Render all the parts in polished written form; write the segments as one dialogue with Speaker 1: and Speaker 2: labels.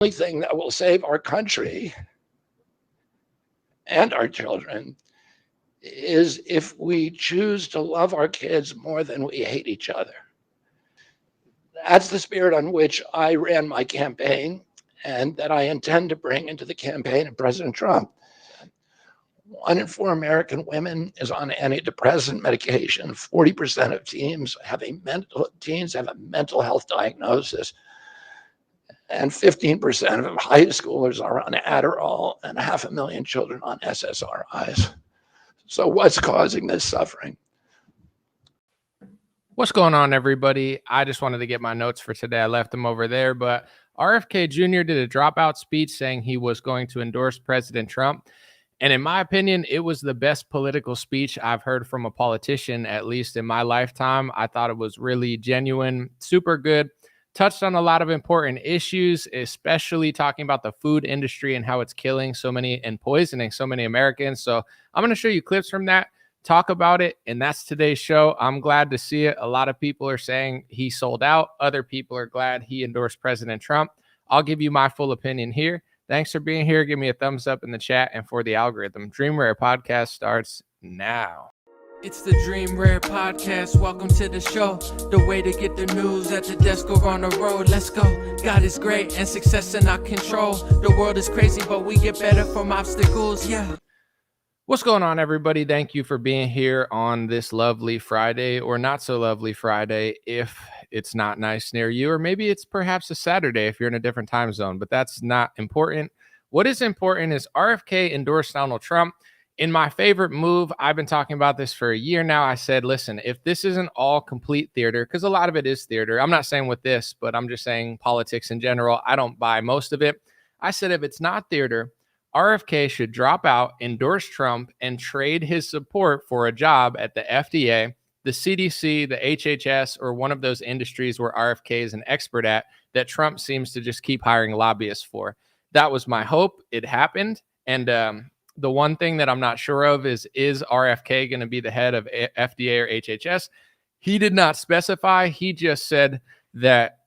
Speaker 1: only thing that will save our country and our children is if we choose to love our kids more than we hate each other. That's the spirit on which I ran my campaign and that I intend to bring into the campaign of President Trump. 1 in 4 American women is on antidepressant medication. 40% of teens have a mental health diagnosis. And 15% of high schoolers are on Adderall, and 500,000 children on SSRIs. So what's causing this suffering?
Speaker 2: What's going on, everybody? I just wanted to get my notes for today. I left them over there, but RFK Jr. did a dropout speech saying he was going to endorse President Trump. And in my opinion, it was the best political speech I've heard from a politician, at least in my lifetime. I thought it was really genuine, super good. Touched on a lot of important issues, especially talking about the food industry and how it's killing so many and poisoning so many Americans. So I'm going to show you clips from that, talk about it, and that's today's show. I'm glad to see it. A lot of people are saying he sold out. Other people are glad he endorsed President Trump. I'll give you my full opinion here. Thanks for being here. Give me a thumbs up in the chat and for the algorithm. Dream Rare Podcast starts now.
Speaker 3: It's the Dream Rare Podcast. Welcome to the show. The way to get the news at the desk or on the road. Let's go. God is great and success in our control. The world is crazy, but we get better from obstacles. Yeah.
Speaker 2: What's going on, everybody? Thank you for being here on this lovely Friday, or not so lovely Friday if it's not nice near you, or maybe it's perhaps a Saturday if you're in a different time zone, but that's not important. What is important is RFK endorsed Donald Trump. In my favorite move, I've been talking about this for a year now. I said, listen, if this isn't all complete theater, because a lot of it is theater, I'm not saying with this, but I'm just saying politics in general, I don't buy most of it. I said, if it's not theater, RFK should drop out, endorse Trump, and trade his support for a job at the FDA, the CDC, the HHS, or one of those industries where RFK is an expert at that Trump seems to just keep hiring lobbyists for. That was my hope. It happened. And the one thing that I'm not sure of is RFK going to be the head of FDA or HHS? He did not specify. He just said that,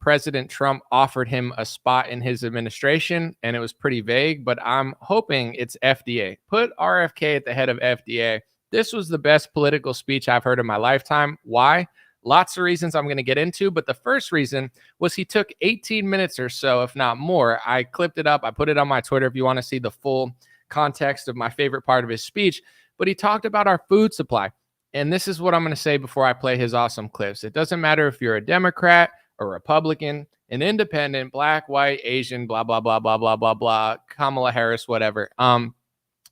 Speaker 2: President Trump offered him a spot in his administration, and it was pretty vague, but I'm hoping it's FDA. Put RFK at the head of FDA. This was the best political speech I've heard in my lifetime. Why? Lots of reasons I'm going to get into, but the first reason was he took 18 minutes or so, if not more. I clipped it up. I put it on my Twitter if you want to see the full context of my favorite part of his speech, but he talked about our food supply. And this is what I'm going to say before I play his awesome clips. It doesn't matter if you're a Democrat, a Republican, an independent, black, white, Asian, blah, blah, blah, blah, blah, blah, blah, Kamala Harris, whatever.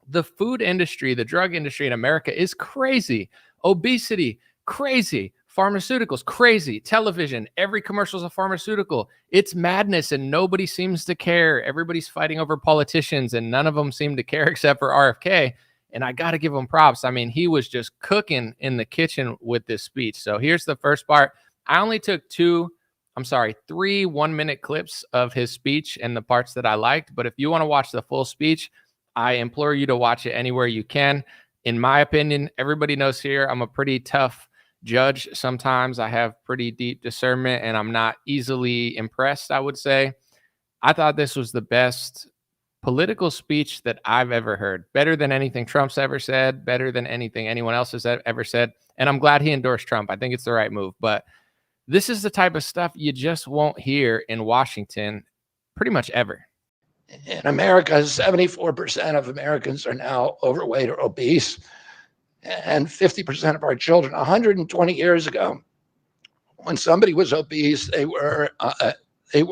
Speaker 2: The food industry, the drug industry in America is crazy. Obesity, crazy. Pharmaceuticals, crazy. Television, every commercial is a pharmaceutical. It's madness and nobody seems to care. Everybody's fighting over politicians and none of them seem to care except for RFK. And I got to give him props. I mean, he was just cooking in the kitchen with this speech. So here's the first part. I only took 3 1-minute clips of his speech and the parts that I liked. But if you want to watch the full speech, I implore you to watch it anywhere you can. In my opinion, everybody knows here I'm a pretty tough judge. Sometimes I have pretty deep discernment and I'm not easily impressed, I would say. I thought this was the best political speech that I've ever heard. Better than anything Trump's ever said, better than anything anyone else has ever said. And I'm glad he endorsed Trump. I think it's the right move. But this is the type of stuff you just won't hear in Washington pretty much ever.
Speaker 1: In America, 74% of Americans are now overweight or obese, and 50% of our children. 120 years ago, when somebody was obese, they were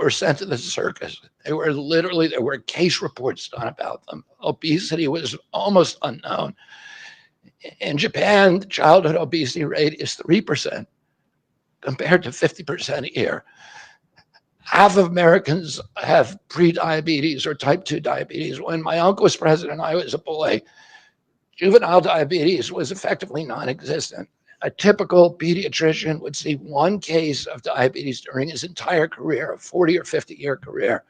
Speaker 1: sent to the circus. There were case reports done about them. Obesity was almost unknown. In Japan, the childhood obesity rate is 3% compared to 50% a year. Half of Americans have prediabetes or type 2 diabetes. When my uncle was president, I was a boy. Juvenile diabetes was effectively non-existent. A typical pediatrician would see one case of diabetes during his entire career, a 40 or 50-year career.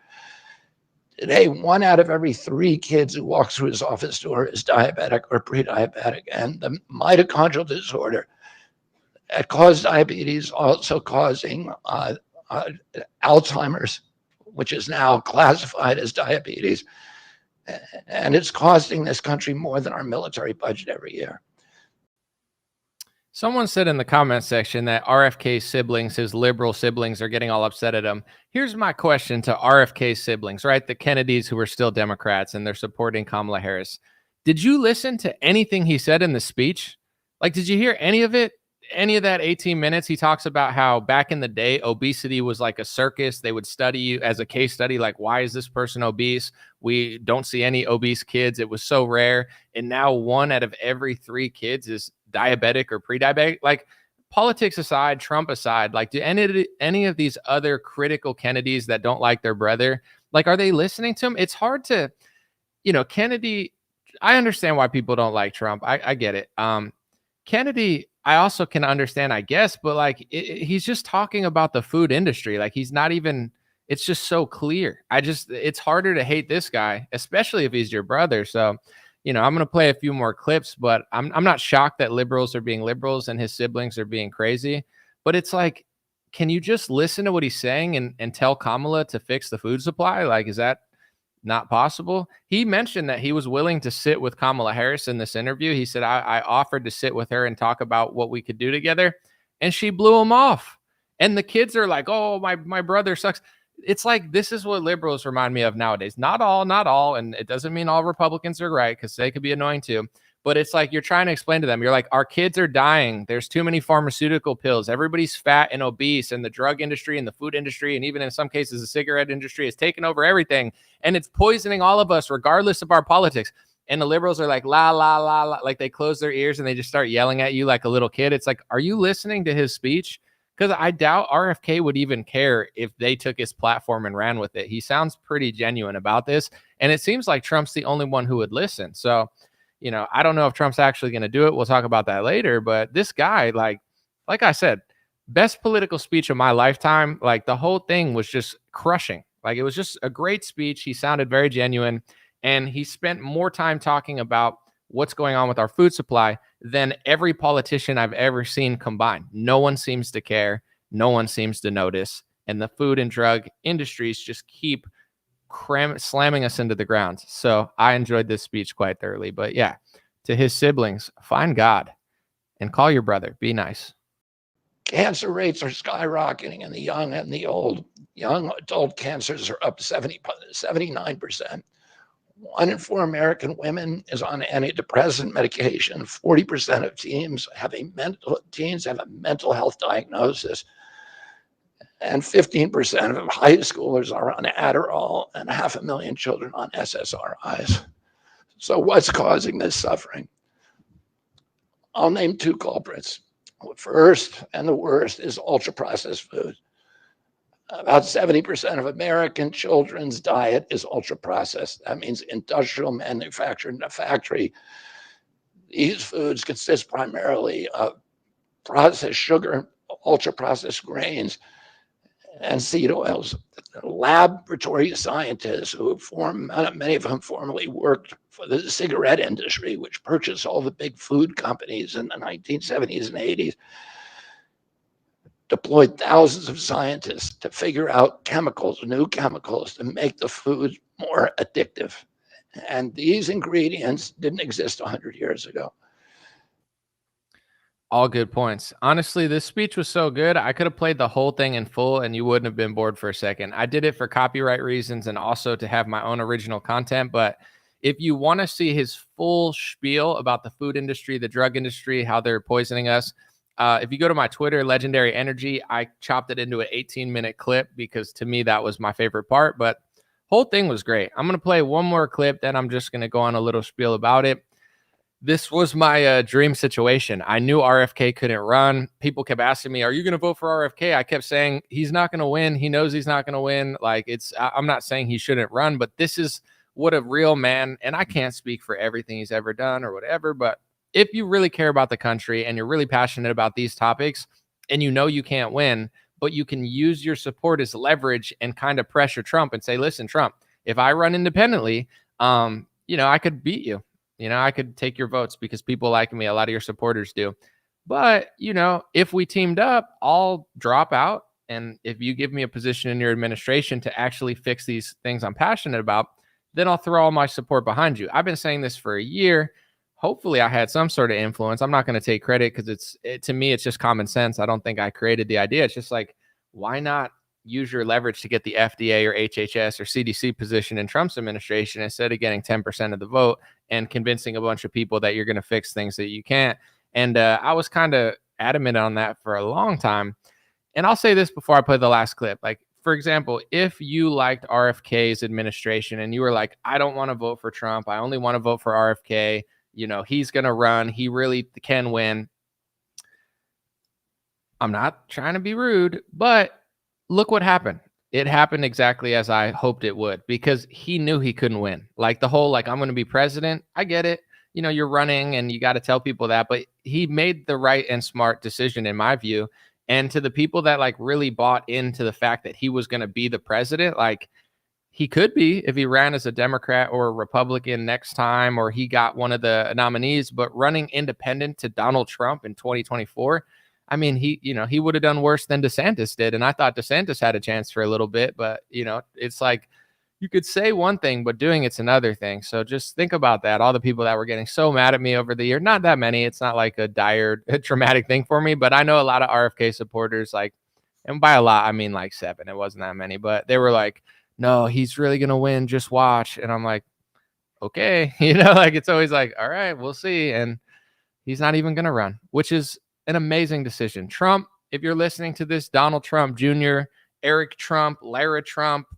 Speaker 1: Today, 1 out of every 3 kids who walks through his office door is diabetic or pre-diabetic. And the mitochondrial disorder that caused diabetes also causing Alzheimer's which is now classified as diabetes. And it's costing this country more than our military budget every year.
Speaker 2: Someone said in the comment section that RFK's siblings, his liberal siblings, are getting all upset at him. Here's my question to RFK's siblings, right? The Kennedys, who are still Democrats and they're supporting Kamala Harris. Did you listen to anything he said in the speech? Like, did you hear any of it? Any of that 18 minutes? He talks about how back in the day, obesity was like a circus. They would study you as a case study, like, why is this person obese? We don't see any obese kids. It was so rare. And now 1 out of every 3 kids is diabetic or pre-diabetic. Like, politics aside, Trump aside, like, do any of these other critical Kennedys that don't like their brother, like, are they listening to him? It's hard to, Kennedy, I understand why people don't like Trump. I get it. Kennedy, I also can understand, I guess, but like he's just talking about the food industry. Like, he's not even, it's just so clear. It's harder to hate this guy, especially if he's your brother. So, I'm going to play a few more clips, but I'm not shocked that liberals are being liberals and his siblings are being crazy. But it's like, can you just listen to what he's saying and tell Kamala to fix the food supply? Like, is that not possible? He mentioned that he was willing to sit with Kamala Harris in this interview. He said, I offered to sit with her and talk about what we could do together. And she blew him off. And the kids are like, oh, my brother sucks. It's like, this is what liberals remind me of nowadays. Not all. And it doesn't mean all Republicans are right, because they could be annoying too. But it's like, you're trying to explain to them, you're like, our kids are dying. There's too many pharmaceutical pills. Everybody's fat and obese, and the drug industry and the food industry, and even in some cases, the cigarette industry has taken over everything. And it's poisoning all of us, regardless of our politics. And the liberals are like, la, la, la, la. Like, they close their ears and they just start yelling at you like a little kid. It's like, are you listening to his speech? Because I doubt RFK would even care if they took his platform and ran with it. He sounds pretty genuine about this. And it seems like Trump's the only one who would listen. So, I don't know if Trump's actually going to do it. We'll talk about that later. But this guy, like I said, best political speech of my lifetime. Like, the whole thing was just crushing. Like, it was just a great speech. He sounded very genuine. And he spent more time talking about what's going on with our food supply than every politician I've ever seen combined. No one seems to care. No one seems to notice. And the food and drug industries just keep slamming us into the ground. So I enjoyed this speech quite thoroughly. But yeah, to his siblings, find God and call your brother. Be nice.
Speaker 1: Cancer rates are skyrocketing in the young and the old. Young adult cancers are up 79%. 1 in 4 American women is on antidepressant medication. 40% of teens have a mental health diagnosis. And 15% of high schoolers are on Adderall, and 500,000 children on SSRIs. So what's causing this suffering? I'll name 2 culprits. First, and the worst, is ultra-processed food. About 70% of American children's diet is ultra-processed. That means industrial manufactured in a factory. These foods consist primarily of processed sugar, ultra-processed grains, and seed oils. Laboratory scientists many of whom formerly worked for the cigarette industry, which purchased all the big food companies in the 1970s and 80s, deployed thousands of scientists to figure out new chemicals to make the food more addictive. And these ingredients didn't exist 100 years ago.
Speaker 2: All good points. Honestly, this speech was so good. I could have played the whole thing in full and you wouldn't have been bored for a second. I did it for copyright reasons and also to have my own original content. But if you want to see his full spiel about the food industry, the drug industry, how they're poisoning us, if you go to my Twitter, Legendary Energy, I chopped it into an 18-minute clip because to me, that was my favorite part. But whole thing was great. I'm going to play one more clip, then I'm just going to go on a little spiel about it. This was my dream situation. I knew RFK couldn't run. People kept asking me, are you going to vote for RFK? I kept saying, he's not going to win. He knows he's not going to win. Like, I'm not saying he shouldn't run, but this is what a real man, and I can't speak for everything he's ever done or whatever, but if you really care about the country and you're really passionate about these topics and you know you can't win, but you can use your support as leverage and kind of pressure Trump and say, listen, Trump, if I run independently, I could beat you. I could take your votes because people like me. A lot of your supporters do. But, if we teamed up, I'll drop out And if you give me a position in your administration to actually fix these things I'm passionate about, then I'll throw all my support behind you. I've been saying this for a year. Hopefully I had some sort of influence. I'm not going to take credit because to me, it's just common sense. I don't think I created the idea. It's just like, why not use your leverage to get the FDA or HHS or CDC position in Trump's administration instead of getting 10% of the vote and convincing a bunch of people that you're going to fix things that you can't. And I was kind of adamant on that for a long time. And I'll say this before I play the last clip. Like, for example, if you liked RFK's administration and you were like, I don't want to vote for Trump, I only want to vote for RFK, he's going to run, he really can win. I'm not trying to be rude, but look what happened. It happened exactly as I hoped it would, because he knew he couldn't win. Like the whole, I'm going to be president. I get it. You're running and you got to tell people that, but he made the right and smart decision in my view. And to the people that really bought into the fact that he was going to be the president, he could be if he ran as a Democrat or a Republican next time, or he got one of the nominees, but running independent to Donald Trump in 2024, I mean, he would have done worse than DeSantis did. And I thought DeSantis had a chance for a little bit, but it's like, you could say one thing, but doing it's another thing. So just think about that. All the people that were getting so mad at me over the year, not that many. It's not like a dire, traumatic thing for me, but I know a lot of RFK supporters, and by a lot, I mean 7. It wasn't that many, but they were like, no, he's really going to win. Just watch. And I'm like, okay. It's always like, all right, we'll see. And he's not even going to run, which is an amazing decision. Trump, if you're listening to this, Donald Trump Jr., Eric Trump, Lara Trump,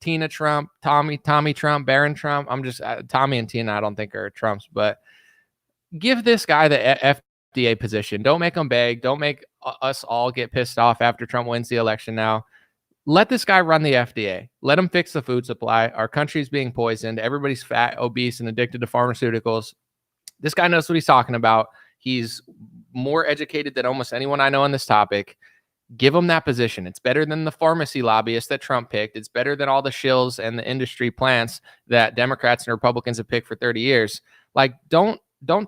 Speaker 2: Tina Trump, Tommy Trump, Barron Trump. I'm just Tommy and Tina, I don't think are Trumps, but give this guy the FDA position. Don't make him beg. Don't make us all get pissed off after Trump wins the election now. Let this guy run the FDA. Let him fix the food supply. Our country's being poisoned. Everybody's fat, obese, and addicted to pharmaceuticals. This guy knows what he's talking about. He's more educated than almost anyone I know on this topic. Give him that position. It's better than the pharmacy lobbyist that Trump picked. It's better than all the shills and the industry plants that Democrats and Republicans have picked for 30 years. Don't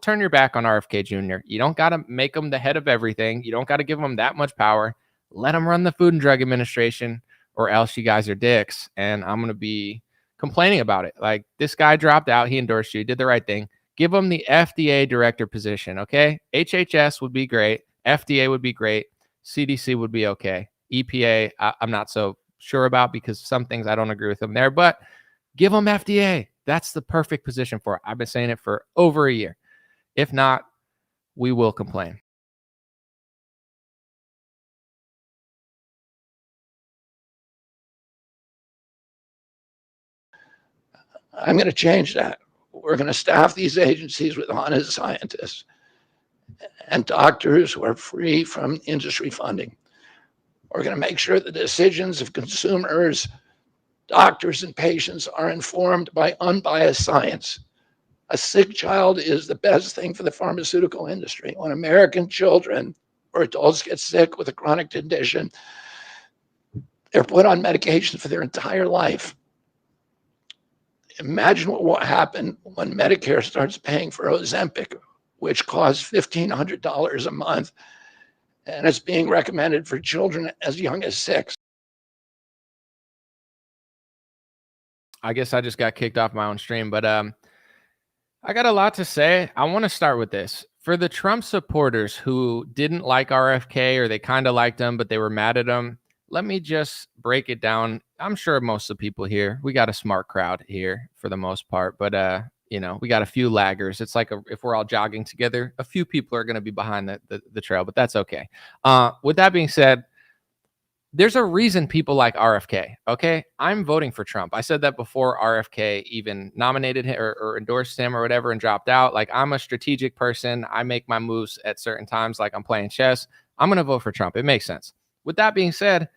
Speaker 2: turn your back on RFK Jr. You don't got to make him the head of everything. You don't got to give him that much power. Let him run the Food and Drug Administration, or else you guys are dicks. And I'm going to be complaining about it. This guy dropped out. He endorsed you. Did the right thing. Give him the FDA director position. Okay. HHS would be great. FDA would be great. CDC would be okay. EPA, I'm not so sure about, because some things I don't agree with them there, but give them FDA. That's the perfect position for it. I've been saying it for over a year. If not, we will complain.
Speaker 1: I'm going to change that. We're going to staff these agencies with honest scientists and doctors who are free from industry funding. We're going to make sure the decisions of consumers, doctors, and patients are informed by unbiased science. A sick child is the best thing for the pharmaceutical industry. When American children or adults get sick with a chronic condition, they're put on medication for their entire life. Imagine what will happen when Medicare starts paying for Ozempic, which costs $1,500 a month, and it's being recommended for children as young as 6.
Speaker 2: I guess I just got kicked off my own stream, but I got a lot to say. I want to start with this. For the Trump supporters who didn't like RFK, or they kind of liked him, but they were mad at him, let me just break it down. I'm sure most of the people here, we got a smart crowd here for the most part, but we got a few laggers. It's like if we're all jogging together, a few people are going to be behind the trail, but that's okay. With that being said, there's a reason people like RFK. Okay. I'm voting for Trump. I said that before RFK even nominated him or endorsed him or whatever and dropped out. I'm a strategic person. I make my moves at certain times. I'm playing chess. I'm going to vote for Trump. It makes sense. With that being said,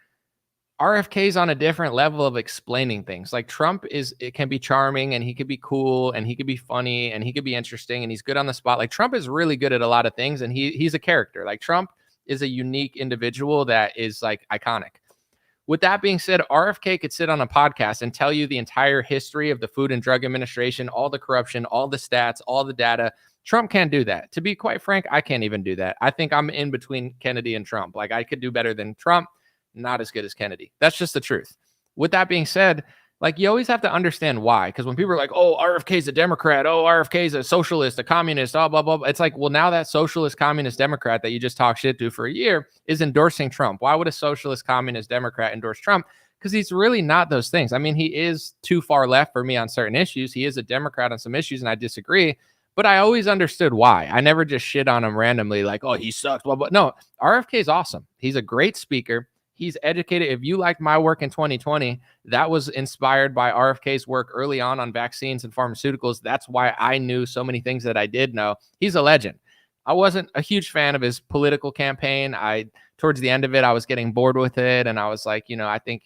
Speaker 2: RFK's on a different level of explaining things. Trump it can be charming, and he could be cool, and he could be funny, and he could be interesting, and he's good on the spot. Trump is really good at a lot of things, and he's a character. Trump is a unique individual that is iconic. With that being said, RFK could sit on a podcast and tell you the entire history of the Food and Drug Administration, all the corruption, all the stats, all the data. Trump can't do that. To be quite frank, I can't even do that. I think I'm in between Kennedy and Trump. I could do better than Trump. not as good as Kennedy. That's just the truth. With that being said, like, you always have to understand why. Because when people are like, oh, RFK's a Democrat, oh, RFK's a socialist, a communist, blah, blah, blah. It's like, well, now that socialist, communist Democrat that you just talked shit to for a year is endorsing Trump. Why would a socialist, communist Democrat endorse Trump? Because he's really not those things. I mean, he is too far left for me on certain issues. He is a Democrat on some issues, and I disagree. But I always understood why. I never just shit on him randomly like, oh, he sucks, blah, blah. No, RFK is awesome. He's a great speaker. He's educated. If you liked my work in 2020, that was inspired by RFK's work early on vaccines and pharmaceuticals. That's why I knew so many things that I did know. He's a legend. I wasn't a huge fan of his political campaign. Towards the end of it, I was getting bored with it. And I was like, I think,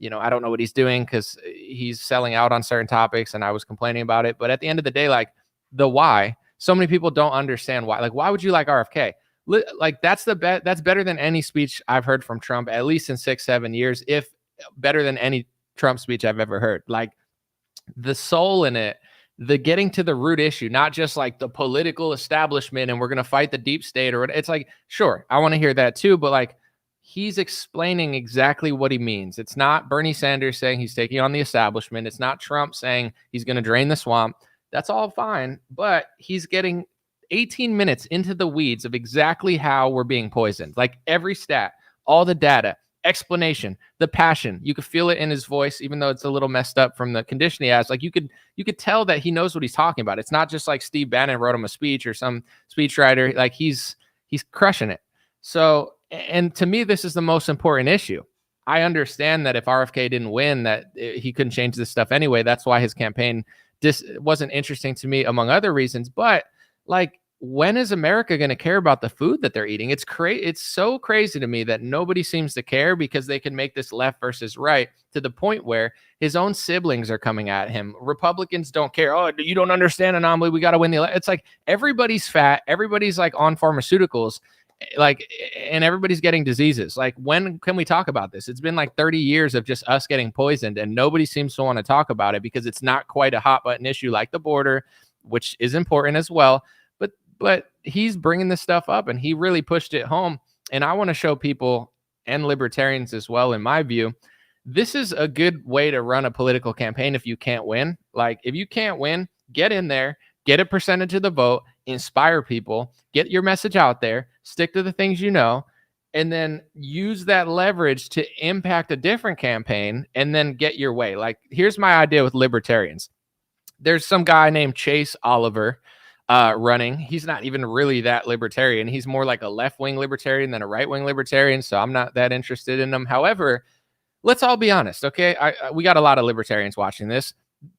Speaker 2: I don't know what he's doing because he's selling out on certain topics, and I was complaining about it. But at the end of the day, like, the why, so many people don't understand why. Like, why would you like RFK? Like, that's better than any speech I've heard from Trump, at least in 6-7 years, if better than any Trump speech I've ever heard. Like, the soul in it, the getting to the root issue, not just like the political establishment and we're going to fight the deep state, or it's like, sure, I want to hear that too. But like, he's explaining exactly what he means. It's not Bernie Sanders saying he's taking on the establishment. It's not Trump saying he's going to drain the swamp. That's all fine. But he's getting 18 minutes into the weeds of exactly how we're being poisoned. Like, every stat, all the data, explanation, the passion. You could feel it in his voice, even though it's a little messed up from the condition he has. Like, you could tell that he knows what he's talking about. It's not just like Steve Bannon wrote him a speech or some speechwriter. Like, he's crushing it. So, and to me, this is the most important issue. I understand that if RFK didn't win, that he couldn't change this stuff anyway. That's why his campaign wasn't interesting to me, among other reasons. But like, when is America going to care about the food that they're eating? It's so crazy to me that nobody seems to care, because they can make this left versus right to the point where his own siblings are coming at him. Republicans don't care. Oh, you don't understand anomaly. We got to win the election. It's like, everybody's fat. Everybody's like on pharmaceuticals, like, and everybody's getting diseases. Like, when can we talk about this? It's been like 30 years of just us getting poisoned, and nobody seems to want to talk about it because it's not quite a hot button issue like the border, which is important as well. But he's bringing this stuff up, and he really pushed it home. And I want to show people, and libertarians as well, in my view, this is a good way to run a political campaign if you can't win. Like, if you can't win, get in there, get a percentage of the vote, inspire people, get your message out there, stick to the things you know, and then use that leverage to impact a different campaign and then get your way. Like, here's my idea with libertarians. There's some guy named Chase Oliver running. He's not even really that libertarian. He's more like a left-wing libertarian than a right-wing libertarian, so I'm not that interested in him. However, let's all be honest, okay? We got a lot of libertarians watching this.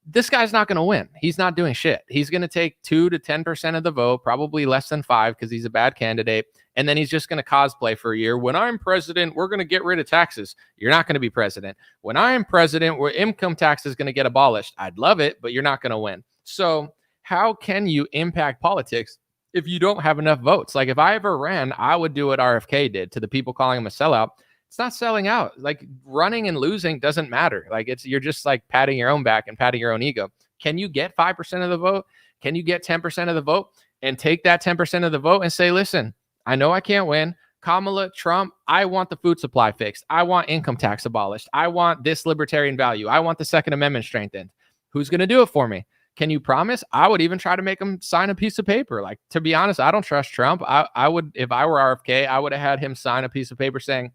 Speaker 2: This guy's not going to win. He's not doing shit. He's going to take 2 to 10% of the vote, probably less than 5, because he's a bad candidate. And then he's just going to cosplay for a year. When I'm president, we're going to get rid of taxes. You're not going to be president. When I'm president, where income tax is going to get abolished. I'd love it, but you're not going to win. So how can you impact politics if you don't have enough votes? Like, if I ever ran, I would do what RFK did to the people calling him a sellout. It's not selling out. Like, running and losing doesn't matter. Like, you're just like patting your own back and patting your own ego. Can you get 5% of the vote? Can you get 10% of the vote and take that 10% of the vote and say, listen, I know I can't win. Kamala, Trump, I want the food supply fixed. I want income tax abolished. I want this libertarian value. I want the Second Amendment strengthened. Who's going to do it for me? Can you promise? I would even try to make him sign a piece of paper. Like, to be honest, I don't trust Trump. I would, if I were RFK, I would have had him sign a piece of paper saying,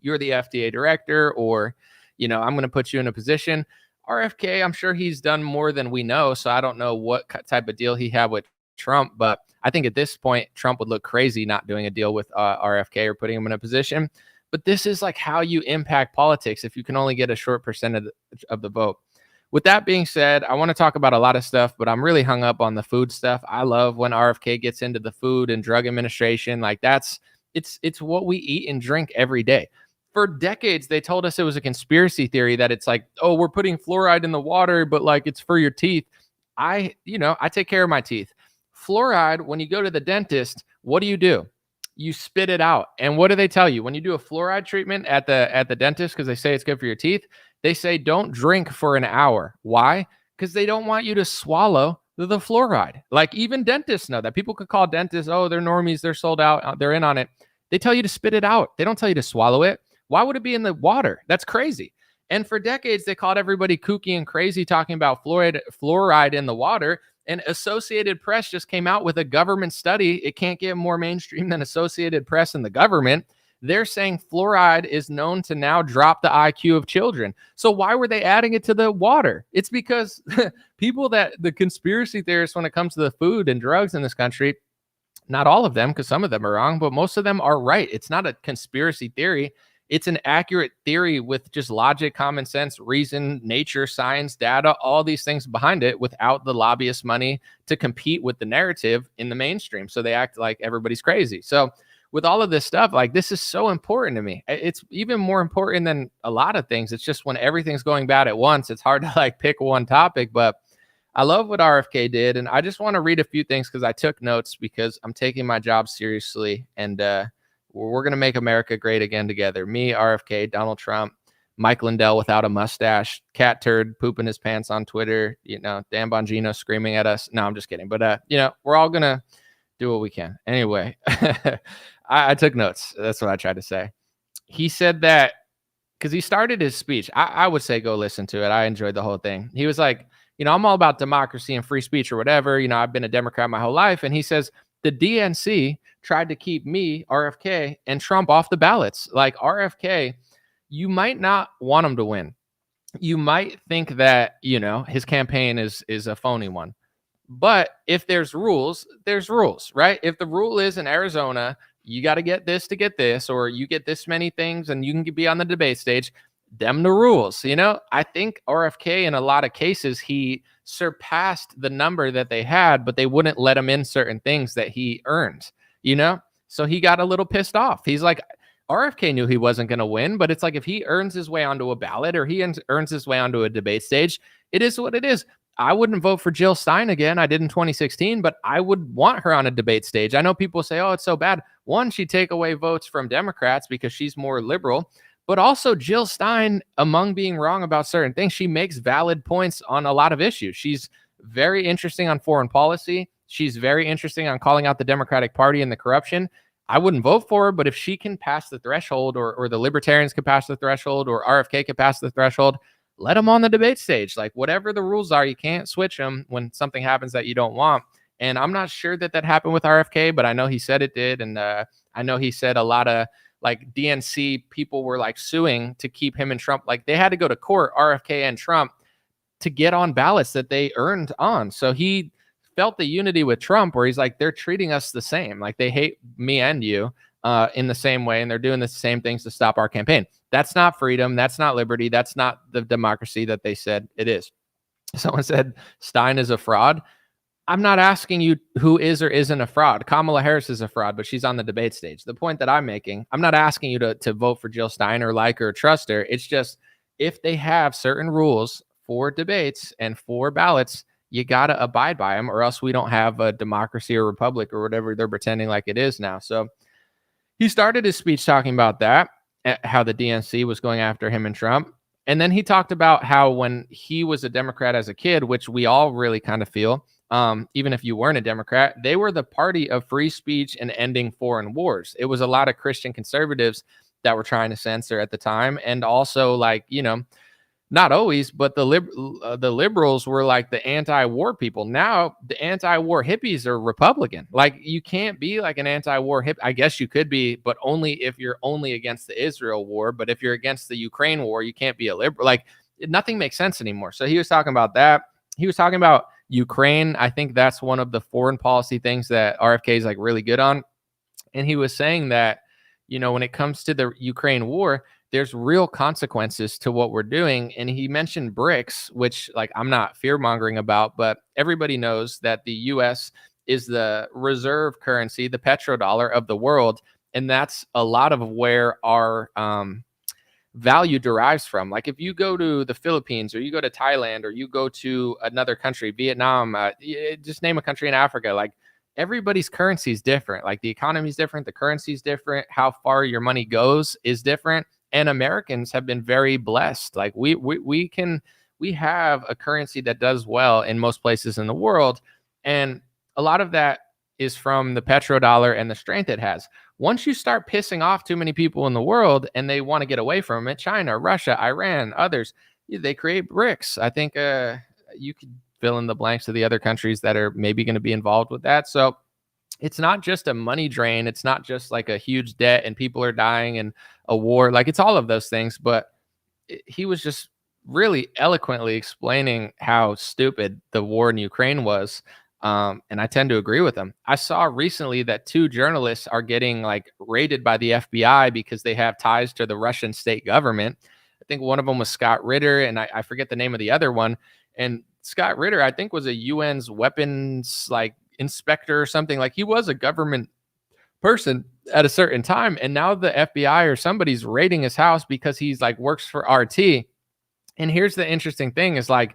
Speaker 2: you're the FDA director, or, I'm going to put you in a position. RFK, I'm sure he's done more than we know. So I don't know what type of deal he had with Trump, but I think at this point, Trump would look crazy not doing a deal with RFK or putting him in a position. But this is like how you impact politics if you can only get a short percentage of the vote. With that being said, I want to talk about a lot of stuff, but I'm really hung up on the food stuff. I love when RFK gets into the Food and Drug Administration. Like, it's what we eat and drink every day. For decades, they told us it was a conspiracy theory that it's like, oh, we're putting fluoride in the water, but like, it's for your teeth. I take care of my teeth. Fluoride, when you go to the dentist, what do? You spit it out. And what do they tell you? When you do a fluoride treatment at the dentist, because they say it's good for your teeth, they say don't drink for an hour. Why? Because they don't want you to swallow the fluoride. Like, even dentists know that. People could call dentists, oh, they're normies, they're sold out, they're in on it. They tell you to spit it out. They don't tell you to swallow it. Why would it be in the water? That's crazy. And for decades, they called everybody kooky and crazy talking about fluoride in the water. And Associated Press just came out with a government study. It can't get more mainstream than Associated Press and the government. They're saying fluoride is known to now drop the IQ of children. So why were they adding it to the water? It's because people the conspiracy theorists, when it comes to the food and drugs in this country, not all of them, because some of them are wrong, but most of them are right. It's not a conspiracy theory. It's an accurate theory with just logic, common sense, reason, nature, science, data, all these things behind it without the lobbyist money to compete with the narrative in the mainstream. So they act like everybody's crazy. So with all of this stuff, like, this is so important to me. It's even more important than a lot of things. It's just when everything's going bad at once, it's hard to like pick one topic, but I love what RFK did. And I just want to read a few things because I took notes because I'm taking my job seriously. And we're going to make America great again together. Me, RFK, Donald Trump, Mike Lindell without a mustache, cat turd pooping his pants on Twitter, Dan Bongino screaming at us. No, I'm just kidding. But, we're all going to do what we can. Anyway, I took notes. That's what I tried to say. He said that because he started his speech. I would say go listen to it. I enjoyed the whole thing. He was like, I'm all about democracy and free speech or whatever. I've been a Democrat my whole life. And he says, the DNC tried to keep me, RFK, and Trump off the ballots. Like, RFK, you might not want him to win. You might think that, his campaign is a phony one. But if there's rules, right? If the rule is in Arizona, you got to get this to get this, or you get this many things and you can be on the debate stage, them the rules. I think RFK, in a lot of cases, he surpassed the number that they had, but they wouldn't let him in certain things that he earned, So he got a little pissed off. He's like, RFK knew he wasn't going to win, but it's like, if he earns his way onto a ballot or he earns his way onto a debate stage, it is what it is. I wouldn't vote for Jill Stein again. I did in 2016, but I would want her on a debate stage. I know people say, oh, it's so bad. One, she'd take away votes from Democrats because she's more liberal, but also Jill Stein, among being wrong about certain things, she makes valid points on a lot of issues. She's very interesting on foreign policy. She's very interesting on calling out the Democratic Party and the corruption. I wouldn't vote for her, but if she can pass the threshold, or the libertarians can pass the threshold, or RFK can pass the threshold, let them on the debate stage. Like, whatever the rules are, you can't switch them when something happens that you don't want. And I'm not sure that happened with RFK, but I know he said it did. And I know he said a lot of like DNC people were like suing to keep him and Trump. Like, they had to go to court, RFK and Trump, to get on ballots that they earned on. So he felt the unity with Trump, where he's like, they're treating us the same. Like, they hate me and you in the same way, and they're doing the same things to stop our campaign. That's not freedom. That's not liberty. That's not the democracy that they said it is. Someone said Stein is a fraud. I'm not asking you who is or isn't a fraud. Kamala Harris is a fraud, but she's on the debate stage. The point that I'm making, I'm not asking you to vote for Jill Stein or like her or trust her. It's just, if they have certain rules for debates and for ballots, you got to abide by them, or else we don't have a democracy or republic or whatever they're pretending like it is now. So he started his speech talking about that, how the DNC was going after him and Trump. And then he talked about how when he was a Democrat as a kid, which we all really kind of feel, even if you weren't a Democrat, they were the party of free speech and ending foreign wars. It was a lot of Christian conservatives that were trying to censor at the time. And also, like, not always, but the liberals were like the anti-war people. Now the anti-war hippies are Republican. Like, you can't be like an anti-war hip. I guess you could be, but only if you're only against the Israel war. But if you're against the Ukraine war, you can't be a liberal. Like, nothing makes sense anymore. So he was talking about that. He was talking about Ukraine. I think that's one of the foreign policy things that RFK is like really good on. And he was saying that, when it comes to the Ukraine war, there's real consequences to what we're doing. And he mentioned BRICS, which, like, I'm not fear mongering about, but everybody knows that the US is the reserve currency, the petrodollar of the world. And that's a lot of where our value derives from. Like, if you go to the Philippines, or you go to Thailand, or you go to another country, Vietnam, just name a country in Africa, like, everybody's currency is different. Like, the economy is different. The currency is different. How far your money goes is different. And Americans have been very blessed. Like, we have a currency that does well in most places in the world. And a lot of that is from the petrodollar and the strength it has. once you start pissing off too many people in the world and they want to get away from it, China, Russia, Iran, others, they create BRICS. I think you could fill in the blanks of the other countries that are maybe going to be involved with that. So it's not just a money drain. It's not just like a huge debt and people are dying and a war. Like, it's all of those things. But he was just really eloquently explaining how stupid the war in Ukraine was. And I tend to agree with him. I saw recently that 2 journalists are getting like raided by the FBI because they have ties to the Russian state government. I think one of them was Scott Ritter, and I forget the name of the other one. And Scott Ritter, I think, was a UN's weapons like inspector or something. Like, he was a government person at a certain time, and now the FBI or somebody's raiding his house because he's like works for RT. And here's the interesting thing is like,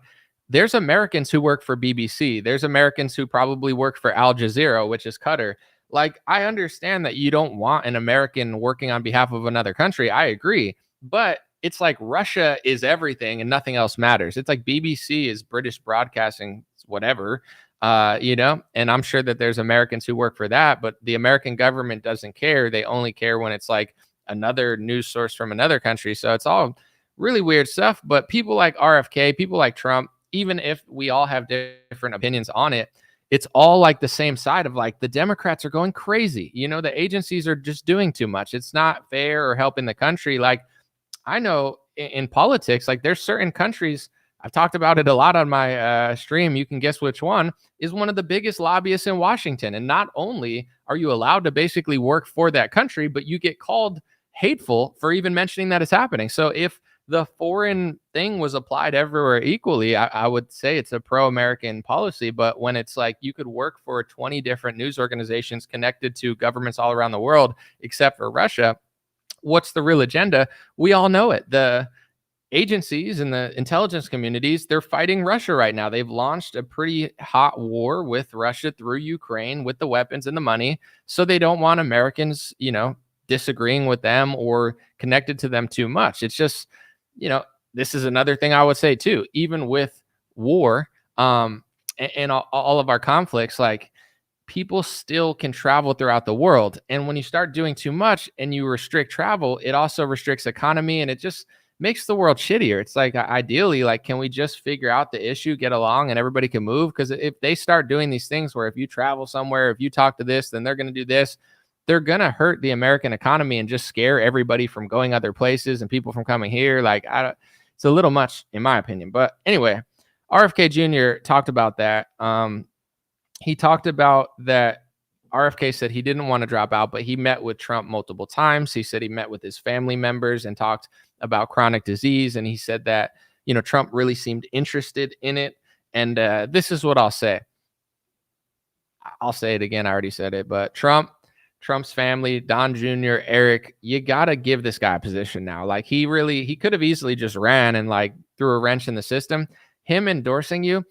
Speaker 2: there's Americans who work for BBC. There's Americans who probably work for Al Jazeera, which is Qatar. Like, I understand that you don't want an American working on behalf of another country. I agree. But it's like Russia is everything and nothing else matters. It's like BBC is British broadcasting, whatever, and I'm sure that there's Americans who work for that, but the American government doesn't care. They only care when it's like another news source from another country. So it's all really weird stuff. But people like RFK, people like Trump, even if we all have different opinions on it, it's all like the same side of like the Democrats are going crazy. The agencies are just doing too much. It's not fair or helping the country. Like, I know in politics, like there's certain countries, I've talked about it a lot on my stream. You can guess which one is one of the biggest lobbyists in Washington. And not only are you allowed to basically work for that country, but you get called hateful for even mentioning that it's happening. So if the foreign thing was applied everywhere equally, I would say it's a pro-American policy. But when it's like you could work for 20 different news organizations connected to governments all around the world, except for Russia, what's the real agenda? We all know it. The agencies and the intelligence communities, they're fighting Russia right now. They've launched a pretty hot war with Russia through Ukraine with the weapons and the money. So they don't want Americans, disagreeing with them or connected to them too much. It's just, this is another thing I would say too, even with war and all of our conflicts, like people still can travel throughout the world. And when you start doing too much and you restrict travel, it also restricts economy and it just makes the world shittier. It's like, ideally, like, can we just figure out the issue, get along, and everybody can move? Because if they start doing these things where if you travel somewhere, if you talk to this, then they're going to do this, they're going to hurt the American economy and just scare everybody from going other places and people from coming here. Like, it's a little much in my opinion. But anyway, RFK Jr. talked about that. He talked about that RFK said he didn't want to drop out, but he met with Trump multiple times. He said he met with his family members and talked about chronic disease. And he said that, Trump really seemed interested in it. And this is what I'll say. I'll say it again. I already said it, but Trump's family, Don Jr., Eric, you got to give this guy a position now. Like, he could have easily just ran and like threw a wrench in the system. Him endorsing you,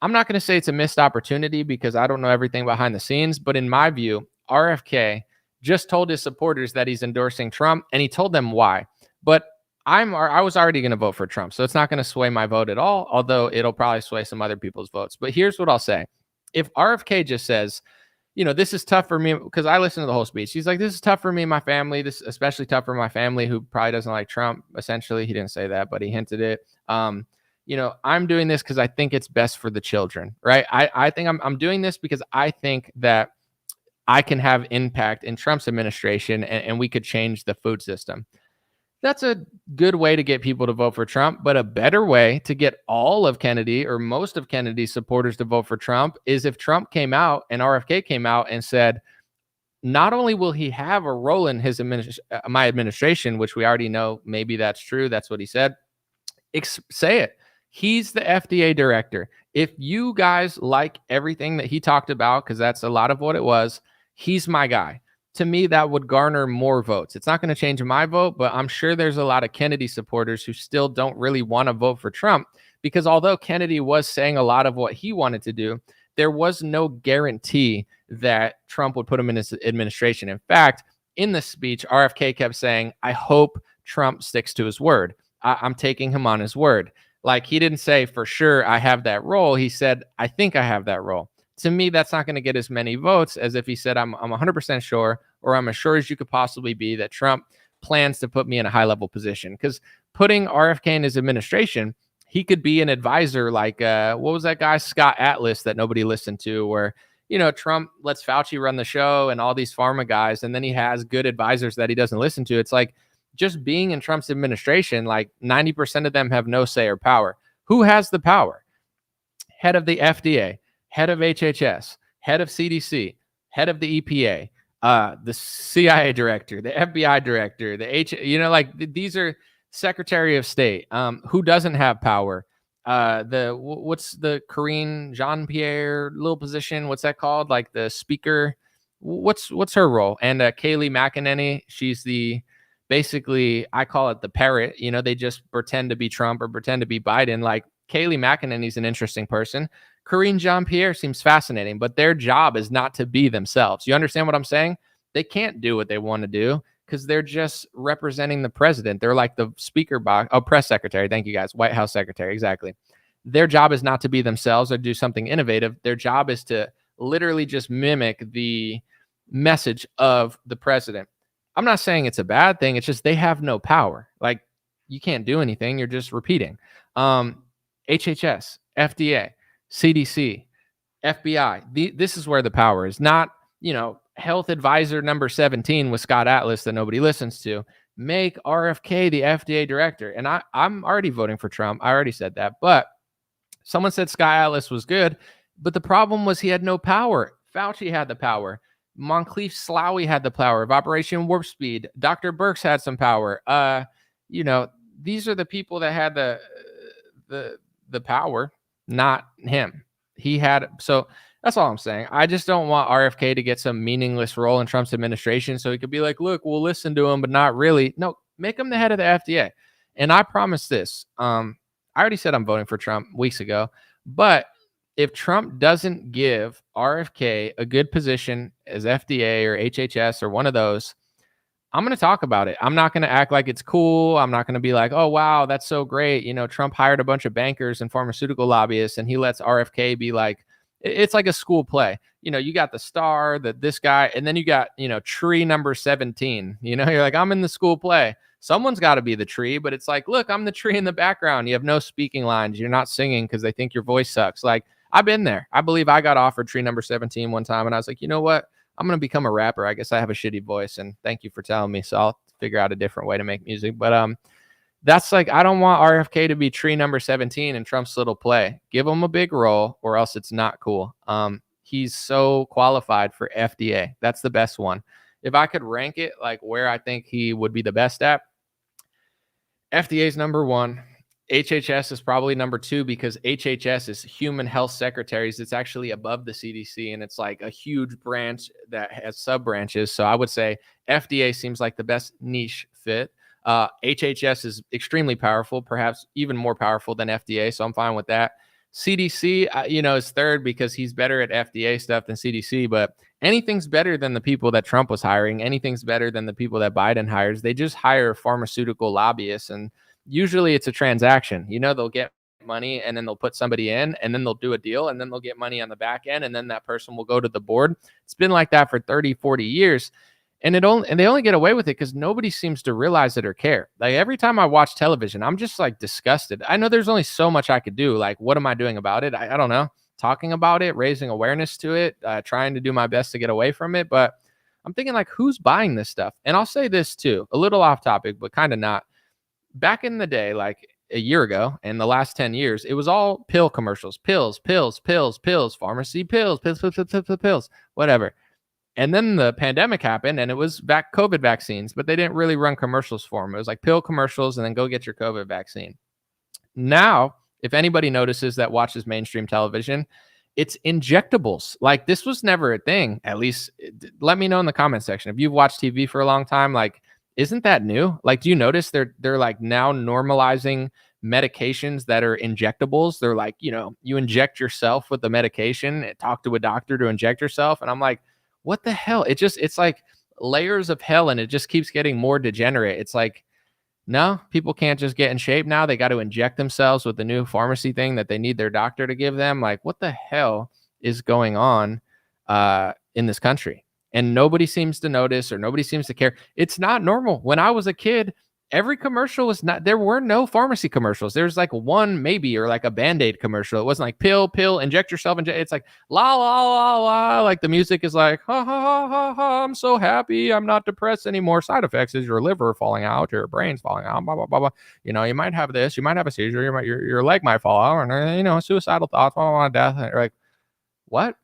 Speaker 2: I'm not going to say it's a missed opportunity because I don't know everything behind the scenes, but in my view, RFK just told his supporters that he's endorsing Trump, and he told them why. But I was already going to vote for Trump, so it's not going to sway my vote at all, although it'll probably sway some other people's votes. But here's what I'll say. If RFK just says, this is tough for me, because I listened to the whole speech. He's like, this is tough for me and my family. This is especially tough for my family who probably doesn't like Trump. Essentially, he didn't say that, but he hinted it. I'm doing this because I think it's best for the children, right? I think I'm doing this because I think that I can have impact in Trump's administration and we could change the food system. That's a good way to get people to vote for Trump, but a better way to get all of Kennedy or most of Kennedy's supporters to vote for Trump is if Trump came out and RFK came out and said, not only will he have a role in his my administration, which we already know maybe that's true, that's what he said, say it. He's the FDA director. If you guys like everything that he talked about, because that's a lot of what it was, he's my guy. To me, that would garner more votes. It's not going to change my vote, but I'm sure there's a lot of Kennedy supporters who still don't really want to vote for Trump because although Kennedy was saying a lot of what he wanted to do, there was no guarantee that Trump would put him in his administration. In fact, in the speech, RFK kept saying, I hope Trump sticks to his word. I'm taking him on his word. Like, he didn't say for sure I have that role. He said, I think I have that role. To me, that's not going to get as many votes as if he said, I'm 100% sure, or I'm as sure as you could possibly be that Trump plans to put me in a high level position. Because putting RFK in his administration, he could be an advisor like, what was that guy, Scott Atlas, that nobody listened to, where, Trump lets Fauci run the show and all these pharma guys, and then he has good advisors that he doesn't listen to. It's like just being in Trump's administration, like 90% of them have no say or power. Who has the power? Head of the FDA, head of HHS, head of CDC, head of the EPA, the CIA director, the FBI director, these are Secretary of State. Who doesn't have power? What's the Karine Jean-Pierre little position? What's that called? Like the speaker. What's her role? And Kayleigh McEnany, she's basically, I call it the parrot. They just pretend to be Trump or pretend to be Biden. Like Kayleigh McEnany's an interesting person. Karine Jean-Pierre seems fascinating, but their job is not to be themselves. You understand what I'm saying? They can't do what they want to do because they're just representing the president. They're like the speaker box. Oh, press secretary. Thank you guys. White House secretary. Exactly. Their job is not to be themselves or do something innovative. Their job is to literally just mimic the message of the president. I'm not saying it's a bad thing. It's just they have no power. Like, you can't do anything. You're just repeating. HHS, FDA, CDC, FBI. This is where the power is. Not, health advisor number 17 with Scott Atlas that nobody listens to. Make RFK the FDA director. And I'm already voting for Trump. I already said that. But someone said Scott Atlas was good. But the problem was he had no power. Fauci had the power. Moncrief Slaoui had the power of Operation Warp Speed. Dr. Birx had some power. These are the people that had the power, not him. So that's all I'm saying. I just don't want RFK to get some meaningless role in Trump's administration so he could be like, look, we'll listen to him, but not really. No, make him the head of the FDA. And I promise this. I already said I'm voting for Trump weeks ago, but if Trump doesn't give RFK a good position as FDA or HHS or one of those, I'm going to talk about it. I'm not going to act like it's cool. I'm not going to be like, oh, wow, that's so great. Trump hired a bunch of bankers and pharmaceutical lobbyists, and he lets RFK be like, it's like a school play. You got the star, this guy, and then you got, tree number 17. You're like, I'm in the school play. Someone's got to be the tree, but it's like, look, I'm the tree in the background. You have no speaking lines. You're not singing because they think your voice sucks. Like, I've been there. I believe I got offered tree number 17 one time, and I was like, you know what? I'm going to become a rapper. I guess I have a shitty voice, and thank you for telling me. So I'll figure out a different way to make music. But that's like, I don't want RFK to be tree number 17 in Trump's little play. Give him a big role or else it's not cool. He's so qualified for FDA. That's the best one. If I could rank it like where I think he would be the best at, FDA is number 1. HHS is probably number 2 because HHS is human health secretaries. It's actually above the CDC, and it's like a huge branch that has sub branches. So I would say FDA seems like the best niche fit. HHS is extremely powerful, perhaps even more powerful than FDA. So I'm fine with that. CDC, is third because he's better at FDA stuff than CDC, but anything's better than the people that Trump was hiring. Anything's better than the people that Biden hires. They just hire pharmaceutical lobbyists, and usually it's a transaction. They'll get money and then they'll put somebody in and then they'll do a deal and then they'll get money on the back end and then that person will go to the board. It's been like that for 30, 40 years. And they only get away with it because nobody seems to realize it or care. Like every time I watch television, I'm just like disgusted. I know there's only so much I could do. Like, what am I doing about it? I don't know. Talking about it, raising awareness to it, trying to do my best to get away from it. But I'm thinking like, who's buying this stuff? And I'll say this too, a little off topic, but kind of not. Back in the day, like a year ago, and the last 10 years, it was all pill commercials, pills, pharmacy pills, pills, whatever. And then the pandemic happened and it was COVID vaccines, but they didn't really run commercials for them. It was like pill commercials and then go get your COVID vaccine. Now, if anybody notices that watches mainstream television, it's injectables. Like this was never a thing. At least let me know in the comment section. If you've watched TV for a long time, like, isn't that new? Like, do you notice they're like now normalizing medications that are injectables? They're like, you inject yourself with the medication, talk to a doctor to inject yourself. And I'm like, what the hell? It's like layers of hell and it just keeps getting more degenerate. It's like, no, people can't just get in shape now. They got to inject themselves with the new pharmacy thing that they need their doctor to give them. Like, what the hell is going on in this country. And nobody seems to notice or nobody seems to care. It's not normal. When I was a kid, every commercial was not, there were no pharmacy commercials. There's like one maybe, or like a Band-Aid commercial. It wasn't like pill, inject yourself. It's like la, la, la, la. Like the music is like, ha, ha, ha, ha, ha. I'm so happy. I'm not depressed anymore. Side effects is your liver falling out, your brain's falling out, blah, blah, blah, blah. You know, you might have this, you might have a seizure, your leg might fall out, and, you know, suicidal thoughts, blah, blah, blah, death. You're like, what?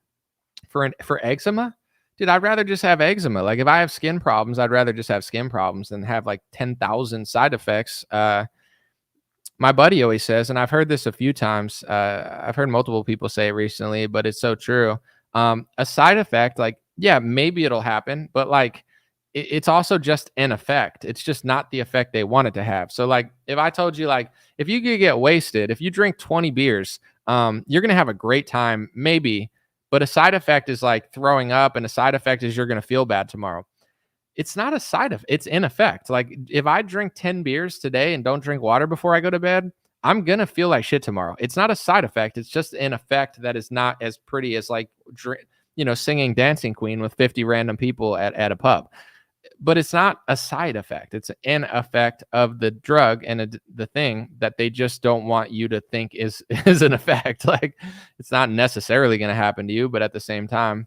Speaker 2: For eczema? Dude, I'd rather just have eczema. Like if I have skin problems, I'd rather just have skin problems than have like 10,000 side effects. My buddy always says, and I've heard this a few times. I've heard multiple people say it recently, but it's so true. A side effect, like, yeah, maybe it'll happen, but like it's also just an effect. It's just not the effect they want it to have. So like if I told you, like, if you could get wasted, if you drink 20 beers, you're going to have a great time, maybe. But a side effect is like throwing up, and a side effect is you're going to feel bad tomorrow. It's not a side effect. It's an effect. Like if I drink 10 beers today and don't drink water before I go to bed, I'm going to feel like shit tomorrow. It's not a side effect. It's just an effect that is not as pretty as like, you know, singing Dancing Queen with 50 random people at a pub. But it's not a side effect. It's an effect of the drug and the thing that they just don't want you to think is an effect. Like it's not necessarily going to happen to you, but at the same time,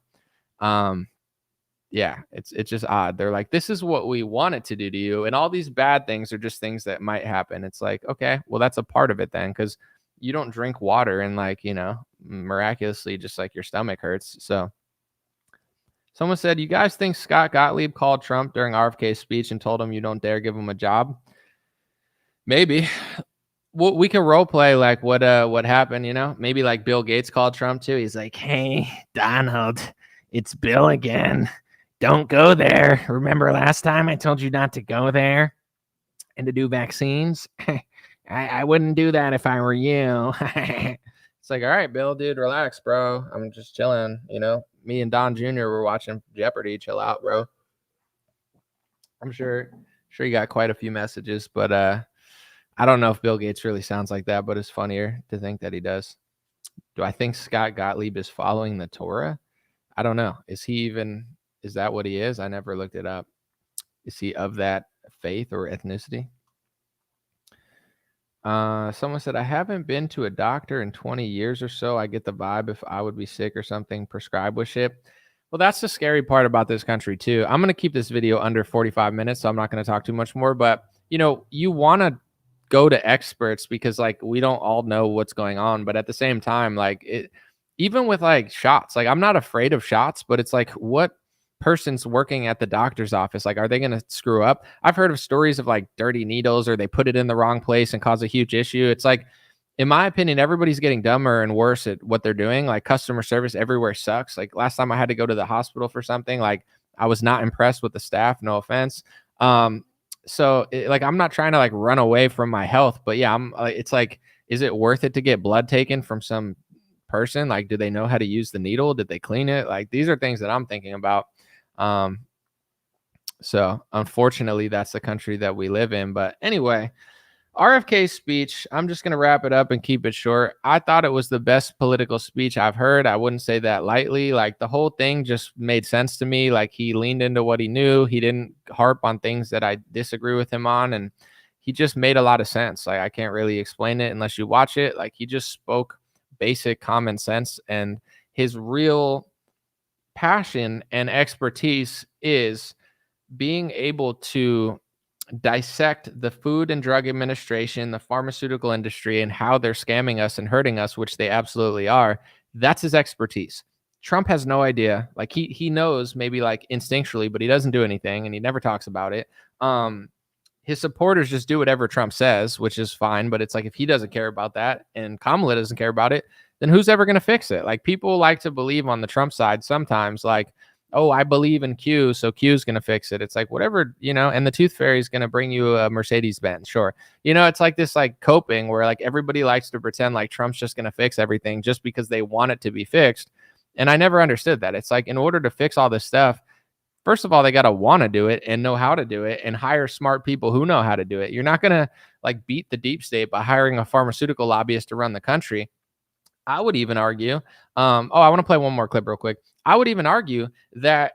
Speaker 2: yeah, it's just odd. They're like, this is what we want it to do to you, and all these bad things are just things that might happen. It's like, okay, well, that's a part of it then, because you don't drink water and like, you know, miraculously just like your stomach hurts. So someone said, you guys think Scott Gottlieb called Trump during RFK's speech and told him you don't dare give him a job? Maybe. Well, we can role play like what happened, you know? Maybe like Bill Gates called Trump too. He's like, hey, Donald, it's Bill again. Don't go there. Remember last time I told you not to go there and to do vaccines? I wouldn't do that if I were you. It's like, all right, Bill, dude, relax, bro. I'm just chilling, you know? Me and Don Jr. were watching Jeopardy. Chill out, bro. I'm sure you got quite a few messages, but I don't know if Bill Gates really sounds like that, but it's funnier to think that he does. Do I think Scott Gottlieb is following the Torah? I don't know. Is that what he is? I never looked it up. Is he of that faith or ethnicity? Someone said, I haven't been to a doctor in 20 years or so. I get the vibe if I would be sick or something, prescribed with shit. Well, that's the scary part about this country too. I'm going to keep this video under 45 minutes, so I'm not going to talk too much more, but you know, you want to go to experts because like we don't all know what's going on, but at the same time, like even with like shots, like I'm not afraid of shots, but it's like, what person's working at the doctor's office, like, are they going to screw up? I've heard of stories of like dirty needles, or they put it in the wrong place and cause a huge issue. It's like, in my opinion, everybody's getting dumber and worse at what they're doing. Like customer service everywhere sucks. Like last time I had to go to the hospital for something, like I was not impressed with the staff, no offense. So like, I'm not trying to like run away from my health, but yeah, it's like, is it worth it to get blood taken from some person? Like, do they know how to use the needle? Did they clean it? Like, these are things that I'm thinking about. So unfortunately, that's the country that we live in. But anyway, RFK's speech, I'm just going to wrap it up and keep it short. I thought it was the best political speech I've heard. I wouldn't say that lightly. Like the whole thing just made sense to me. Like he leaned into what he knew. He didn't harp on things that I disagree with him on. And he just made a lot of sense. Like I can't really explain it unless you watch it. Like he just spoke basic common sense, and his real passion and expertise is being able to dissect the Food and Drug Administration, the pharmaceutical industry, and how they're scamming us and hurting us, which they absolutely are. That's his expertise. Trump has no idea. Like he knows maybe like instinctually, but he doesn't do anything, and he never talks about it. His supporters just do whatever Trump says, which is fine. But it's like, if he doesn't care about that and Kamala doesn't care about it, then who's ever going to fix it? Like people like to believe on the Trump side sometimes, like, oh, I believe in Q, so Q's going to fix it. It's like, whatever, you know, and the tooth fairy is going to bring you a Mercedes Benz. Sure. You know, it's like this like coping where like everybody likes to pretend like Trump's just going to fix everything just because they want it to be fixed. And I never understood that. It's like, in order to fix all this stuff, first of all, they got to want to do it and know how to do it and hire smart people who know how to do it. You're not going to like beat the deep state by hiring a pharmaceutical lobbyist to run the country. I would even argue, I want to play one more clip real quick. I would even argue that,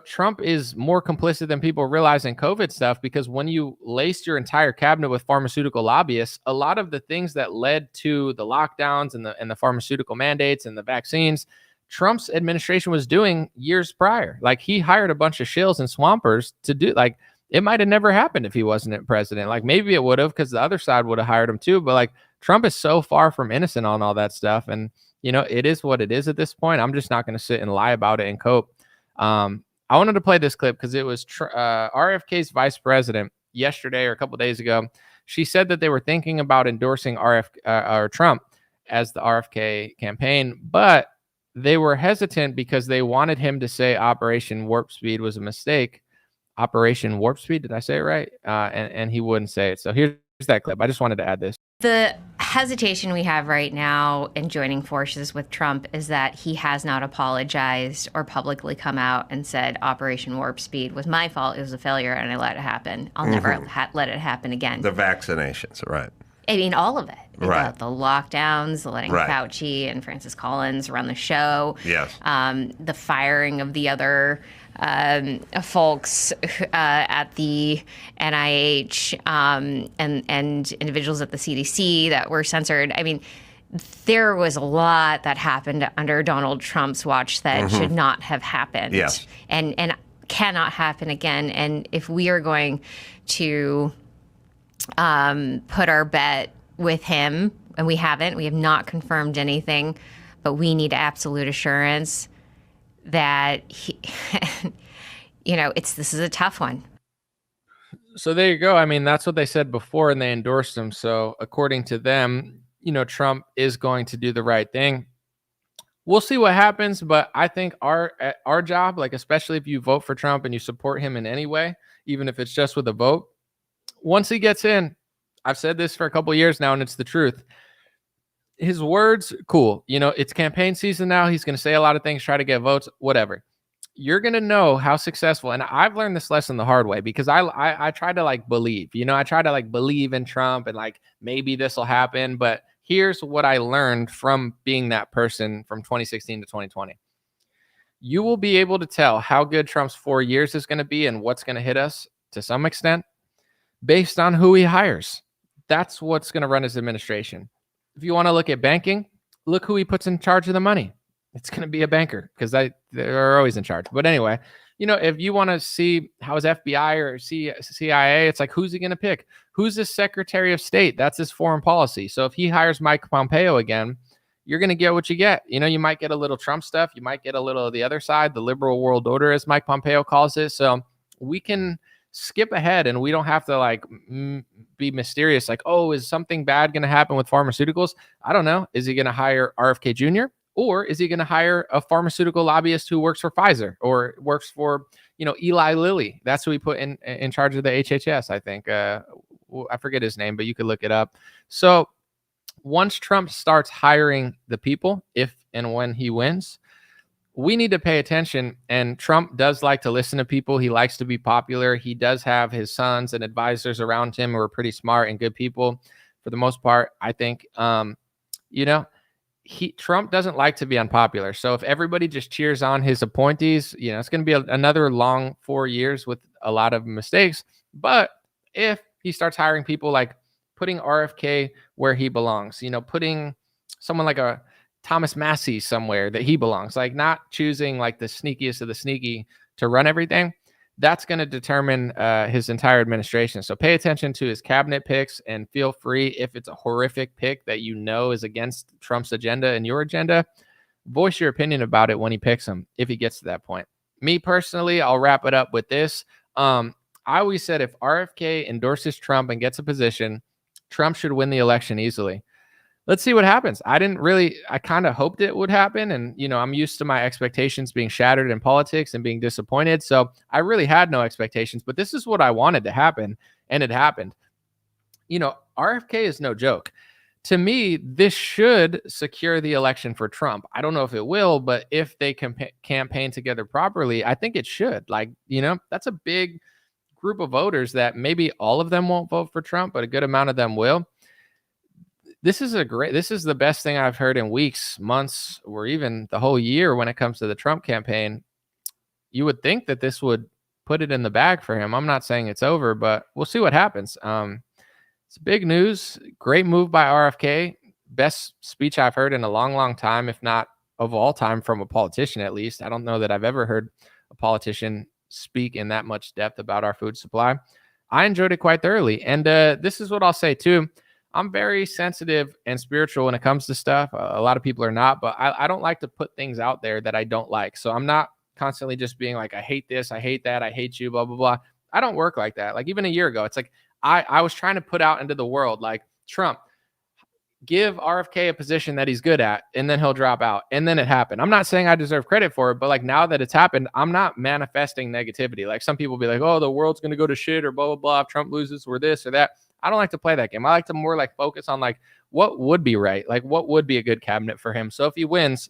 Speaker 2: Trump is more complicit than people realize in COVID stuff, because when you laced your entire cabinet with pharmaceutical lobbyists, a lot of the things that led to the lockdowns and the pharmaceutical mandates and the vaccines, Trump's administration was doing years prior. Like, he hired a bunch of shills and swampers to do, like, it might have never happened if he wasn't president. Like, maybe it would have, because the other side would have hired him too. But like, Trump is so far from innocent on all that stuff. And, it is what it is at this point. I'm just not going to sit and lie about it and cope. I wanted to play this clip because it was RFK's vice president yesterday or a couple of days ago. She said that they were thinking about endorsing or Trump as the RFK campaign, but they were hesitant because they wanted him to say Operation Warp Speed was a mistake. Operation Warp Speed, did I say it right? And he wouldn't say it. So here's that clip. I just wanted to add this.
Speaker 4: The hesitation we have right now in joining forces with Trump is that he has not apologized or publicly come out and said Operation Warp Speed was my fault. It was a failure and I let it happen. I'll never let it happen again.
Speaker 5: The vaccinations, right.
Speaker 4: I mean, all of it.
Speaker 5: Right.
Speaker 4: The lockdowns, letting Fauci and Francis Collins run the show.
Speaker 5: Yes.
Speaker 4: The firing of the other folks at the NIH and individuals at the CDC that were censored. I mean, there was a lot that happened under Donald Trump's watch that should not have happened.
Speaker 5: Yes.
Speaker 4: And cannot happen again. And if we are going to put our bet with him, and we have not confirmed anything, but we need absolute assurance that he, this is a tough one.
Speaker 2: So there you go. I mean, that's what they said before, and they endorsed him. So according to them, Trump is going to do the right thing. We'll see what happens, but I think our job, like, especially if you vote for Trump and you support him in any way, even if it's just with a vote, once he gets in, I've said this for a couple of years now, and it's the truth. His words, cool. It's campaign season now. He's going to say a lot of things, try to get votes, whatever. You're going to know how successful. And I've learned this lesson the hard way, because I try to believe, I try to believe in Trump and maybe this will happen. But here's what I learned from being that person from 2016 to 2020. You will be able to tell how good Trump's 4 years is going to be and what's going to hit us to some extent based on who he hires. That's what's going to run his administration. If you want to look at banking, look who he puts in charge of the money. It's going to be a banker, because they're always in charge. But anyway, if you want to see how his FBI or CIA, it's who's he going to pick? Who's his Secretary of State? That's his foreign policy. So if he hires Mike Pompeo again, you're going to get what you get. You might get a little Trump stuff. You might get a little of the other side, the liberal world order, as Mike Pompeo calls it. So we can skip ahead, and we don't have to be mysterious. Oh, is something bad going to happen with pharmaceuticals? I don't know. Is he going to hire RFK Jr.? Or is he going to hire a pharmaceutical lobbyist who works for Pfizer or works for, Eli Lilly? That's who he put in charge of the HHS, I think. I forget his name, but you could look it up. So once Trump starts hiring the people, if and when he wins, we need to pay attention. And Trump does like to listen to people. He likes to be popular. He does have his sons and advisors around him who are pretty smart and good people for the most part, I think. Trump doesn't like to be unpopular. So if everybody just cheers on his appointees, it's going to be another long 4 years with a lot of mistakes. But if he starts hiring people, putting RFK where he belongs, putting someone like a Thomas Massey somewhere that he belongs, not choosing the sneakiest of the sneaky to run everything, that's going to determine his entire administration. So pay attention to his cabinet picks, and feel free, if it's a horrific pick that is against Trump's agenda and your agenda, voice your opinion about it when he picks them, if he gets to that point. Me personally, I'll wrap it up with this. I always said if RFK endorses Trump and gets a position, Trump should win the election easily. Let's see what happens. I kind of hoped it would happen. And, I'm used to my expectations being shattered in politics and being disappointed. So I really had no expectations, but this is what I wanted to happen. And it happened. RFK is no joke. To me, this should secure the election for Trump. I don't know if it will, but if they campaign together properly, I think it should. That's a big group of voters that maybe all of them won't vote for Trump, but a good amount of them will. this is the best thing I've heard in weeks, months, or even the whole year when it comes to the Trump campaign. You would think that this would put it in the bag for him. I'm not saying it's over, but we'll see what happens. It's big news. Great move by RFK. Best speech I've heard in a long, long time, if not of all time, from a politician at least. I don't know that I've ever heard a politician speak in that much depth about our food supply. I enjoyed it quite thoroughly. And this is what I'll say too. I'm very sensitive and spiritual when it comes to stuff. A lot of people are not, but I don't like to put things out there that I don't like. So I'm not constantly just being like, I hate this, I hate that, I hate you, blah, blah, blah. I don't work like that. Like even a year ago, it's like I was trying to put out into the world, like, Trump, give RFK a position that he's good at, and then he'll drop out. And then it happened. I'm not saying I deserve credit for it, but like now that it's happened, I'm not manifesting negativity. Like some people be like, oh, the world's going to go to shit or blah, blah, blah. If Trump loses, we're this or that. I don't like to play that game. I like to more like focus on like what would be right, like what would be a good cabinet for him. So if he wins,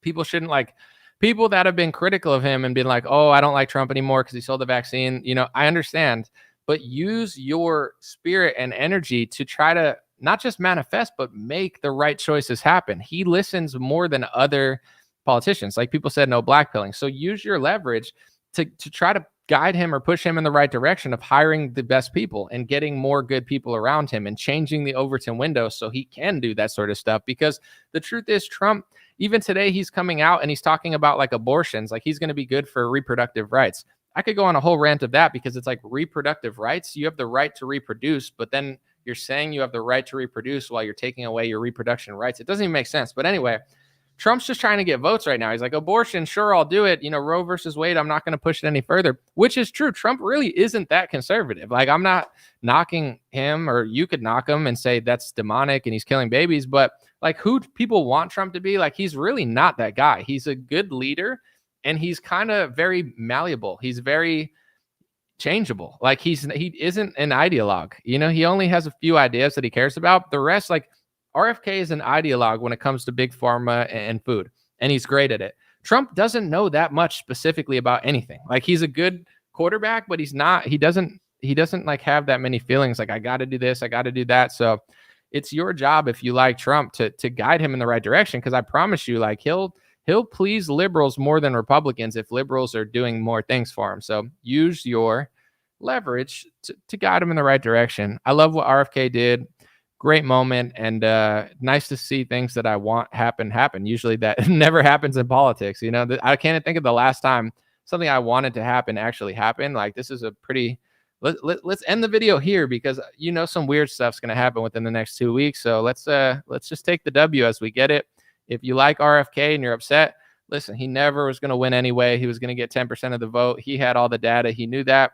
Speaker 2: people shouldn't like people that have been critical of him and been like, oh, I don't like Trump anymore because he sold the vaccine. You know, I understand, but use your spirit and energy to try to not just manifest, but make the right choices happen. He listens more than other politicians. Like people said, no blackpilling. So use your leverage to try to guide him or push him in the right direction of hiring the best people and getting more good people around him and changing the Overton window so he can do that sort of stuff. Because the truth is, Trump, even today, he's coming out and he's talking about like abortions, like he's going to be good for reproductive rights. I could go on a whole rant of that because it's like reproductive rights. You have the right to reproduce, but then you're saying you have the right to reproduce while you're taking away your reproduction rights. It doesn't even make sense. But anyway, Trump's just trying to get votes right now. He's like, abortion, sure, I'll do it. You know, Roe versus Wade, I'm not going to push it any further, which is true. Trump really isn't that conservative. Like, I'm not knocking him, or you could knock him and say that's demonic and he's killing babies. But like, who people want Trump to be, like, he's really not that guy. He's a good leader and he's kind of very malleable. He's very changeable. Like he isn't an ideologue. You know, he only has a few ideas that he cares about. The rest, like, RFK is an ideologue when it comes to big pharma and food, and he's great at it. Trump doesn't know that much specifically about anything. Like, he's a good quarterback, but he doesn't like have that many feelings. Like, I got to do this, I got to do that. So it's your job, if you like Trump, to guide him in the right direction. Cause I promise you, like, he'll please liberals more than Republicans if liberals are doing more things for him. So use your leverage to guide him in the right direction. I love what RFK did. Great moment, and nice to see things that I want happen. Usually that never happens in politics. You know, I can't think of the last time something I wanted to happen actually happened. Like, this is a pretty, let's end the video here because, you know, some weird stuff's going to happen within the next 2 weeks. So let's just take the W as we get it. If you like RFK and you're upset, listen, he never was going to win anyway. He was going to get 10% of the vote. He had all the data. He knew that.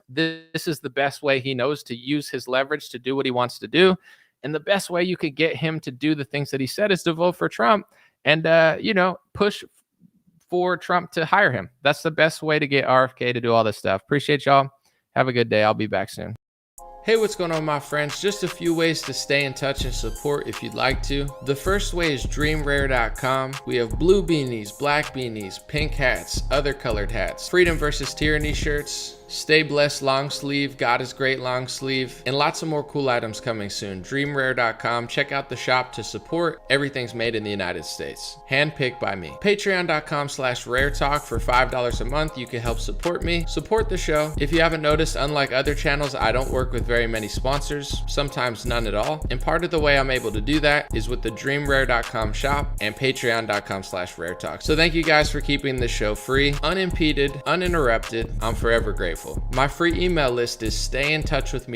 Speaker 2: This is the best way he knows to use his leverage to do what he wants to do. And the best way you could get him to do the things that he said is to vote for Trump and, you know, push for Trump to hire him. That's the best way to get RFK to do all this stuff. Appreciate y'all. Have a good day. I'll be back soon. Hey, what's going on, my friends? Just a few ways to stay in touch and support if you'd like to. The first way is dreamrare.com. We have blue beanies, black beanies, pink hats, other colored hats, freedom versus tyranny shirts, stay blessed long sleeve, God is great long sleeve, and lots of more cool items coming soon. Dreamrare.com. Check out the shop to support. Everything's made in the United States. Handpicked by me. Patreon.com/raretalk. For $5 a month, you can help support me, support the show. If you haven't noticed, unlike other channels, I don't work with very many sponsors, sometimes none at all. And part of the way I'm able to do that is with the dreamrare.com shop and patreon.com/raretalk. So thank you guys for keeping this show free, unimpeded, uninterrupted. I'm forever grateful. My free email list is stayintouchwithme.com.